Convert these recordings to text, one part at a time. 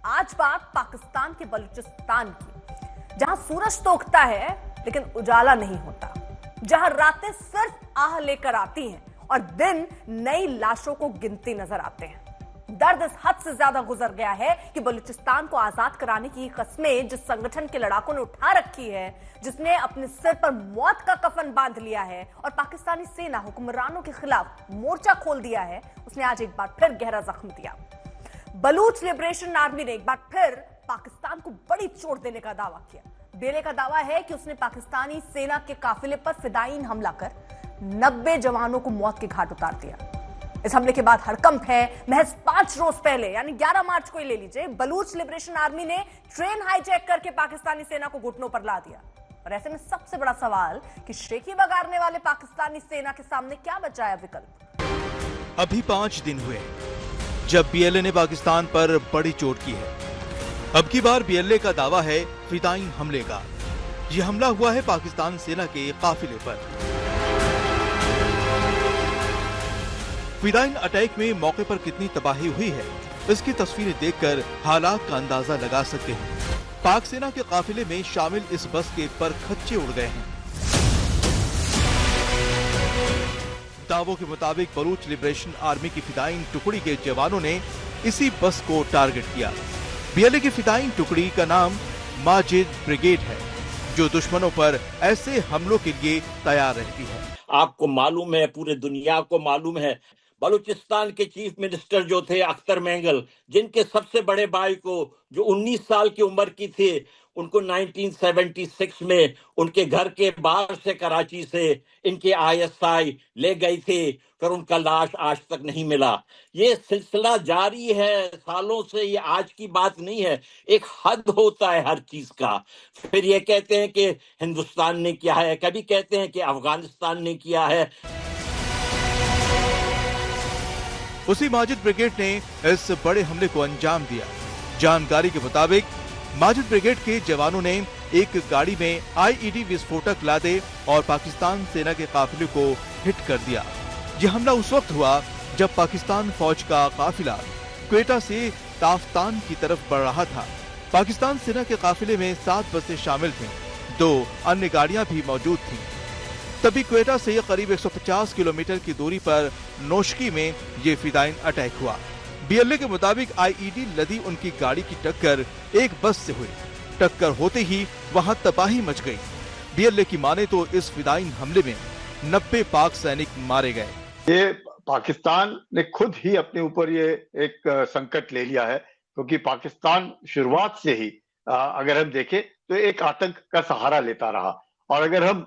आज बात पाकिस्तान के बलूचिस्तान की, जहां सूरज तो उगता है लेकिन उजाला नहीं होता, जहां रातें सिर्फ आह लेकर आती हैं और दिन नई लाशों को गिनती नजर आते हैं। दर्द इस हद से ज्यादा गुजर गया है कि बलूचिस्तान को आजाद कराने की कस्में जिस संगठन के लड़ाकों ने उठा रखी है, जिसने अपने सिर पर मौत का कफन बांध लिया है और पाकिस्तानी सेना हुक्मरानों के खिलाफ मोर्चा खोल दिया है, उसने आज एक बार फिर गहरा जख्म दिया। बलूच लिबरेशन आर्मी ने एक बार फिर पाकिस्तान को बड़ी चोट देने का दावा किया। बेले का दावा है कि उसने पाकिस्तानी सेना के काफिले पर फिदायीन हमला कर 90 जवानों को मौत के घाट उतार दिया। इस हमले के बाद हड़कंप है। महज 5 रोज पहले यानी 11 मार्च को ही ले लीजिए, बलूच लिबरेशन आर्मी ने ट्रेन हाईजैक करके पाकिस्तानी सेना को घुटनों पर ला दिया। और ऐसे में सबसे बड़ा सवाल कि शेखी बगाड़ने वाले पाकिस्तानी सेना के सामने क्या बचा है विकल्प। अभी 5 दिन हुए जब बीएलए ने पाकिस्तान पर बड़ी चोट की है। अब की बार बीएलए का दावा है फिदायीन हमले का। यह हमला हुआ है पाकिस्तान सेना के काफिले पर। फिदायीन अटैक में मौके पर कितनी तबाही हुई है, इसकी तस्वीरें देखकर हालात का अंदाजा लगा सकते हैं। पाक सेना के काफिले में शामिल इस बस के पर खच्चे उड़ गए हैं। दावों के मुताबिक बलूच लिबरेशन आर्मी की फिदायीन टुकड़ी के जवानों ने इसी बस को टारगेट किया। बीएलए की फिदायीन टुकड़ी का नाम माजिद ब्रिगेड है, जो दुश्मनों पर ऐसे हमलों के लिए तैयार रहती है। आपको मालूम है, पूरे दुनिया को मालूम है, बलूचिस्तान के चीफ मिनिस्टर जो थे अख्तर मेंगल, जिनके सबसे बड़े भाई को जो 19 साल की उम्र की थे, उनको 1976 में उनके घर के बाहर से कराची से इनके आईएसआई ले गई थी, फिर उनका लाश आज तक नहीं मिला। ये सिलसिला जारी है सालों से, ये आज की बात नहीं है। एक हद होता है हर चीज का। फिर ये कहते हैं कि हिंदुस्तान ने किया है, कभी कहते हैं कि अफगानिस्तान ने किया है। उसी माजिद ब्रिगेड ने इस बड़े हमले को अंजाम दिया। जानकारी के मुताबिक माजिद ब्रिगेड के जवानों ने एक गाड़ी में आईईडी विस्फोटक लादे और पाकिस्तान सेना के काफिले को हिट कर दिया। यह हमला उस वक्त हुआ जब पाकिस्तान फौज का काफिला क्वेटा से ताफ्तान की तरफ बढ़ रहा था। पाकिस्तान सेना के काफिले में 7 बसें शामिल थीं, 2 अन्य गाड़ियां भी मौजूद थीं। तभी क्वेटा से करीब 150 किलोमीटर की दूरी पर नोशकी में ये फिदायीन अटैक हुआ। बीएलए के मुताबिक आईईडी लदी उनकी गाड़ी की टक्कर एक बस से हुई। टक्कर होते ही वहां तबाही मच गई। बीएलए की माने तो इस फिदायीन हमले में 90 पाक सैनिक मारे गए। ये पाकिस्तान ने खुद ही अपने ऊपर ये एक संकट ले लिया है, क्योंकि पाकिस्तान शुरुआत से ही अगर हम देखें तो एक आतंक का सहारा लेता रहा। और अगर हम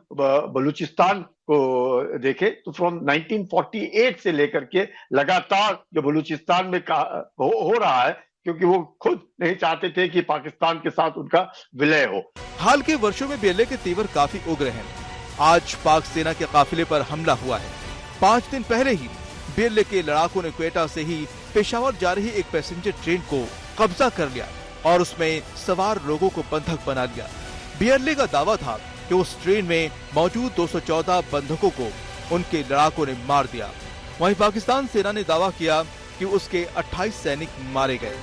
बलूचिस्तान को देखें तो फ्रॉम 1948 से लेकर के लगातार जो बलूचिस्तान में हो रहा है, क्योंकि वो खुद नहीं चाहते थे कि पाकिस्तान के साथ उनका विलय हो। हाल के वर्षों में बीएलए के तीवर काफी उग्र हैं। आज पाक सेना के काफिले पर हमला हुआ है। 5 दिन पहले ही बीएलए के लड़ाकों ने क्वेटा से ही पेशावर जा रही एक पैसेंजर ट्रेन को कब्जा कर लिया और उसमें सवार लोगों को बंधक बना लिया। बीएलए का दावा था कि उस ट्रेन में मौजूद 214 बंधकों को उनके लड़ाकों ने मार दिया। वहीं पाकिस्तान सेना ने दावा किया कि उसके 28 सैनिक मारे गए।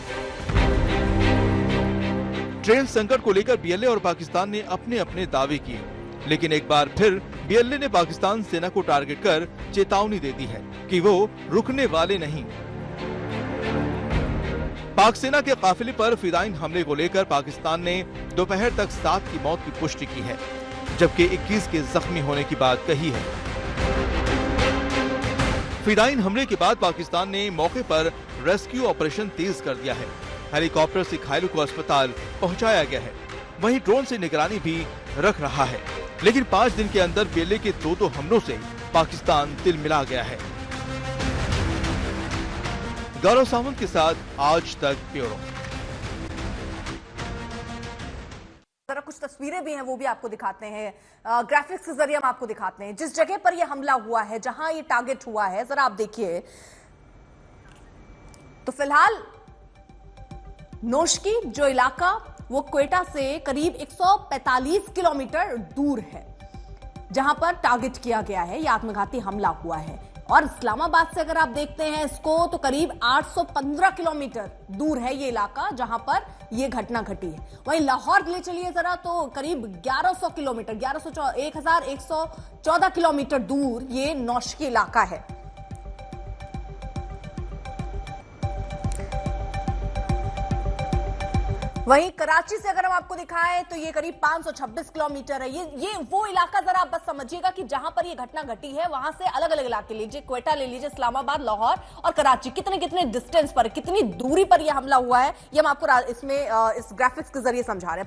ट्रेन संकट को लेकर बीएलए और पाकिस्तान ने अपने अपने दावे किए, लेकिन एक बार फिर बीएलए ने पाकिस्तान सेना को टारगेट कर चेतावनी दे दी है कि वो रुकने वाले नहीं। पाक सेना के काफिले पर फिदायीन हमले को लेकर पाकिस्तान ने दोपहर तक 7 की मौत की पुष्टि की है, जबकि 21 के जख्मी होने की बात कही है। फिदायीन हमले के बाद पाकिस्तान ने मौके पर रेस्क्यू ऑपरेशन तेज कर दिया है। हेलीकॉप्टर से घायलों को अस्पताल पहुंचाया गया है। वहीं ड्रोन से निगरानी भी रख रहा है। लेकिन 5 दिन के अंदर बीएलए के 2 हमलों से पाकिस्तान तिलमिला गया है। गौरव सावंत के साथ आज तक ब्यूरो। जरा कुछ तस्वीरें भी हैं, वो भी आपको दिखाते हैं। ग्राफिक्स के जरिए हम आपको दिखाते हैं जिस जगह पर यह हमला हुआ है, जहां ये टारगेट हुआ है। जरा आप देखिए तो फिलहाल नोशकी जो इलाका वो क्वेटा से करीब 145 किलोमीटर दूर है, जहां पर टारगेट किया गया है। यह आत्मघाती हमला हुआ है। और इस्लामाबाद से अगर आप देखते हैं इसको तो करीब 815 किलोमीटर दूर है ये इलाका जहां पर ये घटना घटी है। वहीं लाहौर ले चलिए जरा, तो करीब 1100 किलोमीटर 1114 किलोमीटर दूर ये नौशकी इलाका है। वहीं कराची से अगर हम आपको दिखाएं तो ये करीब 526 किलोमीटर है। ये वो इलाका जरा आप बस समझिएगा कि जहां पर ये घटना घटी है वहां से अलग अलग इलाके लीजिए, क्वेटा ले लीजिए, इस्लामाबाद, लाहौर और कराची, कितने कितने डिस्टेंस पर, कितनी दूरी पर यह हमला हुआ है, ये हम आपको इसमें इस ग्राफिक्स के जरिए समझा रहे हैं।